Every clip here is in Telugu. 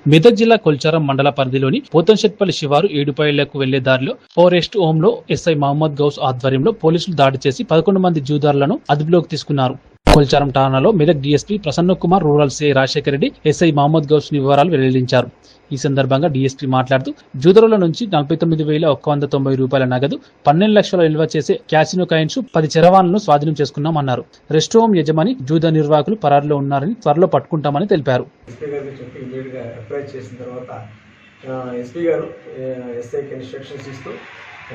మెదక్ జిల్లా కొల్చారం మండల పరిధిలోని పోతంశెట్పల్లి శివారు ఏడుపాయలకు వెళ్లే దారిలో ఫారెస్ట్ హోమ్ లో ఎస్ఐ మహమ్మద్ గౌస్ ఆధ్వర్యంలో పోలీసులు దాడి చేసి 11 మంది జూదారులను అదుపులోకి తీసుకున్నారు. కొల్చారం ఠాణాలో Medak DSP Prasanna Kumar, rural CI Rajasekhara Reddy SI Mohammed Ghouse వివరాలు వెల్లడించారు. ఈ సందర్భంగా డీఎస్పీ మాట్లాడుతూ జూదరుల నుంచి 49,190 రూపాయల నగదు, 12 లక్షల విలువ చేసే క్యాసినో కాయిన్స్, 10 చరవాణాలను స్వాధీనం చేసుకున్నామన్నారు. రెస్ట్ హోమ్ యజమాని, జూద నిర్వాహకులు పరారులో ఉన్నారని త్వరలో పట్టుకుంటామని తెలిపారు. ఎస్పీ గారు ఎస్ఐకి ఇన్స్ట్రక్షన్స్ ఇస్తూ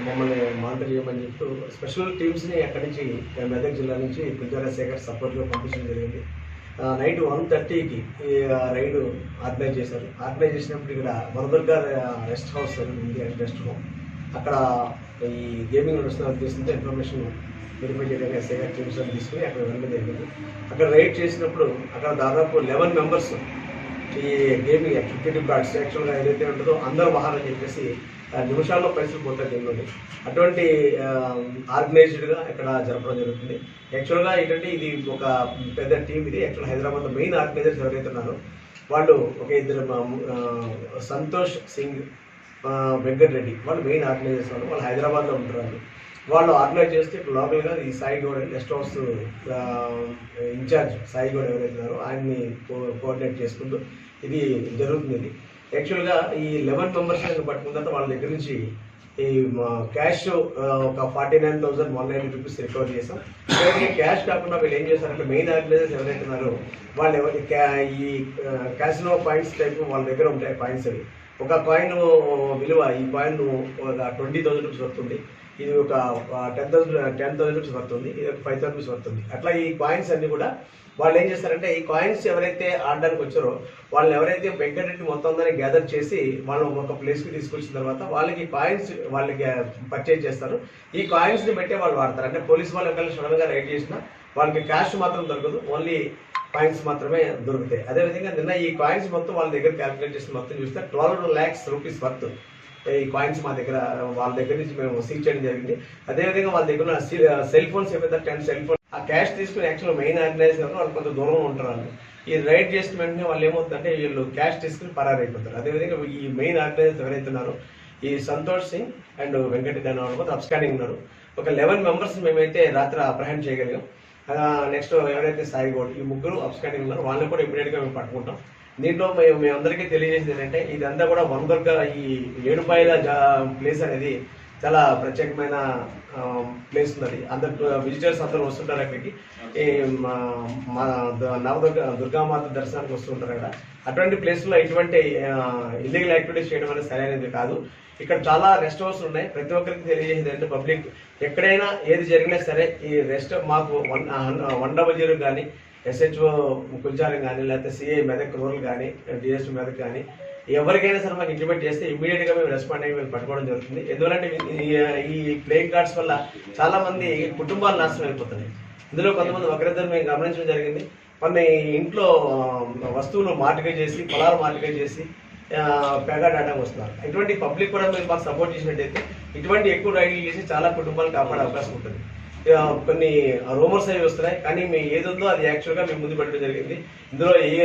మమ్మల్ని మానిటర్ చేయమని చెప్తూ స్పెషల్ టీమ్స్ని అక్కడి నుంచి మెదక్ జిల్లా నుంచి పుజారా శేఖర్ సపోర్ట్గా పంపించడం జరిగింది. నైట్ 1:30కి ఈ రైడ్ ఆర్గనైజ్ చేశారు. ఆర్గనైజ్ చేసినప్పుడు ఇక్కడ వరదుర్గా రెస్ట్ హౌస్ ఉంది, రెస్ట్ హోమ్. అక్కడ ఈ గేమింగ్ నడుస్తున్న ఉద్దేశంతో ఇన్ఫర్మేషన్ వెరిఫై చేయడానికి ఎస్ఐ గారు టీమ్స్ అని తీసుకుని అక్కడ వెళ్ళడం జరిగింది. అక్కడ రైడ్ చేసినప్పుడు అక్కడ దాదాపు 11 మెంబర్స్ ఈ గేమింగ్ ఎగ్జిక్యూటివ్ కార్డ్స్ యాక్చువల్గా ఏదైతే ఉంటుందో అందరూ మహారాజ్ చెప్పేసి నిమిషాల్లో పైసలు పోతాయి గేమ్లోని. అటువంటి ఆర్గనైజ్డ్గా ఇక్కడ జరపడం జరుగుతుంది. యాక్చువల్గా ఏంటంటే ఇది ఒక పెద్ద టీం. ఇది యాక్చువల్ హైదరాబాద్లో మెయిన్ ఆర్గనైజర్స్ ఎవరైతే ఉన్నారో వాళ్ళు ఒక ఇద్దరు సంతోష్ సింగ్, వెంకట్ రెడ్డి, వాళ్ళు మెయిన్ ఆర్గనైజర్స్ వాళ్ళు హైదరాబాద్లో ఉంటున్నారు. వాళ్ళు ఆర్గనైజ్ చేస్తే ఇప్పుడు లోకల్గా ఈ Sai Goud guest house incharge Sai Goud ఎవరైతే ఉన్నారో ఆయన్ని కోఆర్డినేట్ చేసుకుంటూ ఇది జరుగుతుంది. ఇది యాక్చువల్గా ఈ 11 మెంబర్స్ పట్టుకున్న తర్వాత వాళ్ళ దగ్గర నుంచి ఈ క్యాష్ ఒక 49,190 రూపీస్ రికవర్ చేసాం. అలాగే క్యాష్ కాకుండా వీళ్ళు ఏం చేశారంటే మెయిన్ ఆర్గనైజర్స్ ఎవరైతే ఉన్నారో వాళ్ళు ఈ క్యాసినో పాయింట్స్ టైప్ వాళ్ళ దగ్గర ఉంటాయి. పాయింట్స్ అవి ఒక కాయిన్ విలువ, ఈ కాయిన్ ఒక 20,000 రూపీస్ వస్తుంది, ఇది ఒక 10,000 రూపీస్ పడుతుంది, ఇది ఒక 5,000 రూపీస్ పడుతుంది. అట్లా ఈ కాయిన్స్ అన్ని కూడా వాళ్ళు ఏం చేస్తారంటే ఈ కాయిన్స్ ఎవరైతే ఆడడానికి వచ్చారో వాళ్ళని ఎవరైతే వెంకటరెడ్డి మొత్తం అందరినీ గ్యాదర్ చేసి వాళ్ళు ఒక ప్లేస్కి తీసుకొచ్చిన తర్వాత వాళ్ళకి కాయిన్స్ వాళ్ళకి పర్చేజ్ చేస్తారు. ఈ కాయిన్స్ని పెట్టే వాళ్ళు వాడతారు. అంటే పోలీసు వాళ్ళు ఒకవేళ సడన్గా రైడ్ చేసినా వాళ్ళకి క్యాష్ మాత్రం దొరకదు, ఓన్లీ కాయిన్స్ మాత్రమే దొరుకుతాయి. అదేవిధంగా నిన్న ఈ కాయిన్స్ మొత్తం వాళ్ళ దగ్గర క్యాలిక్యులేట్ చేసి మొత్తం చూస్తే 12 lakhs రూపీస్ వర్త్ ఈ కాయిన్స్ మా దగ్గర వాళ్ళ దగ్గర నుంచి మేము సీజ్ చేయడం జరిగింది. అదేవిధంగా వాళ్ళ దగ్గర సెల్ ఫోన్స్ ఏమైతే 10 సెల్ ఫోన్ ఆ క్యాష్ తీసుకుని యాక్చువల్ మెయిన్ ఆర్గనైజర్ వాళ్ళు కొంత దూరం ఉంటారు. వాళ్ళు ఈ రైడ్ చేసిన వెంటనే వాళ్ళు ఏమవుతుందంటే వీళ్ళు క్యాష్ తీసుకుని పరారైపోతారు. అదేవిధంగా ఈ మెయిన్ ఆర్గనైజర్ ఎవరైతే ఉన్నారో ఈ సంతోష్ సింగ్ అండ్ వెంకటరెడ్డి అనే వాళ్ళు అబ్స్కాండింగ్ ఉన్నారు. ఒక 11 మెంబర్స్ మేమైతే రాత్రి అప్రహెండ్ చేయగలిగాం. నెక్స్ట్ ఎవరైతే సాయి గౌడ్, ఈ ముగ్గురు అబ్స్కాండింగ్ ఉన్నారు, వాళ్ళని కూడా ఇమీడియట్గా మేము పట్టుకుంటాం. దీంట్లో మేము అందరికీ తెలియజేసేది ఏంటంటే ఇదంతా కూడా వనదుర్గ ఈ ఏడుపాయల ప్లేస్ అనేది చాలా ప్రత్యేకమైన ప్లేస్ ఉన్నది. అందరు విజిటర్స్ అందరూ వస్తుంటారు అక్కడికి. దుర్గామాత దర్శనానికి వస్తుంటారు అక్కడ. అటువంటి ప్లేస్లో ఎటువంటి ఇల్లీగల్ యాక్టివిటీస్ చేయడం అనేది సరైనది కాదు. ఇక్కడ చాలా రెస్ట్ హౌస్ ఉన్నాయి. ప్రతి ఒక్కరికి తెలియజేసేది అంటే పబ్లిక్ ఎక్కడైనా ఏది జరిగినా సరే ఈ రెస్ట్ మాకు 100 కానీ ఎస్హెచ్ఓ కుల్చారం కానీ లేకపోతే సిఐ మెదక్ రూరల్ కానీ డిఎస్పీ మెదక్ కానీ ఎవరికైనా సరే మాకు ఇంటిమేట్ చేస్తే ఇమీడియట్గా మేము రెస్పాండ్ అయ్యి మేము పట్టుకోవడం జరుగుతుంది. ఎందుకంటే ఈ ప్లేయింగ్ కార్డ్స్ వల్ల చాలా మంది కుటుంబాలు నాశనం అయిపోతున్నాయి. ఇందులో కొంతమంది ఒకరిద్దరు మేము గమనించడం జరిగింది. కొన్ని ఇంట్లో వస్తువులు మార్టిగేజ్ చేసి, పొలాలు మార్టిగేజ్ చేసి పేగాడ్ ఆడడానికి వస్తున్నారు. ఇటువంటి పబ్లిక్ కూడా మీరు మాకు సపోర్ట్ చేసినట్టయితే ఇటువంటి ఎక్కువ రైడ్లు చేసి చాలా కుటుంబాలు కాపాడే అవకాశం ఉంటుంది. కొన్ని రూమర్స్ అవి వస్తున్నాయి, కానీ మేము ఏది ఉందో అది యాక్చువల్గా మేము ముందు పెట్టడం జరిగింది. ఇందులో ఏ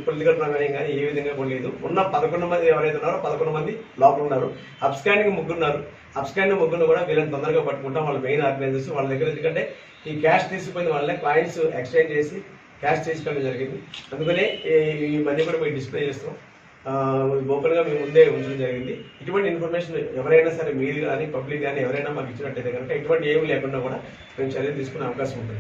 పొలిటికల్ ప్రమేయం కానీ ఏ విధంగా కూడా లేదు. ఉన్న 11 మంది ఎవరైతే ఉన్నారో 11 మంది లోపల ఉన్నారు. అబ్స్కాండింగ్ ముగ్గురు ఉన్నారు. అబ్స్కాండింగ్ ముగ్గురు కూడా వీళ్ళని తొందరగా పట్టుకుంటాం. వాళ్ళ మెయిన్ ఆర్గనైజర్స్ వాళ్ళ దగ్గర, ఎందుకంటే ఈ క్యాష్ తీసుకుపోయిన వాళ్ళని కాయిన్స్ ఎక్స్చేంజ్ చేసి క్యాష్ తీసుకోవడం జరిగింది. అందుకనే ఈ మనీ కూడా మేము డిస్ప్లే చేస్తాం. ఓపెన్గా మేము ముందే ఉంచడం జరిగింది. ఇటువంటి ఇన్ఫర్మేషన్ ఎవరైనా సరే మీరు కానీ పబ్లిక్ కానీ ఎవరైనా మాకు ఇచ్చినట్టయితే కనుక ఇటువంటి ఏమి లేకుండా కూడా మేము చర్యలు తీసుకునే అవకాశం ఉంటుంది.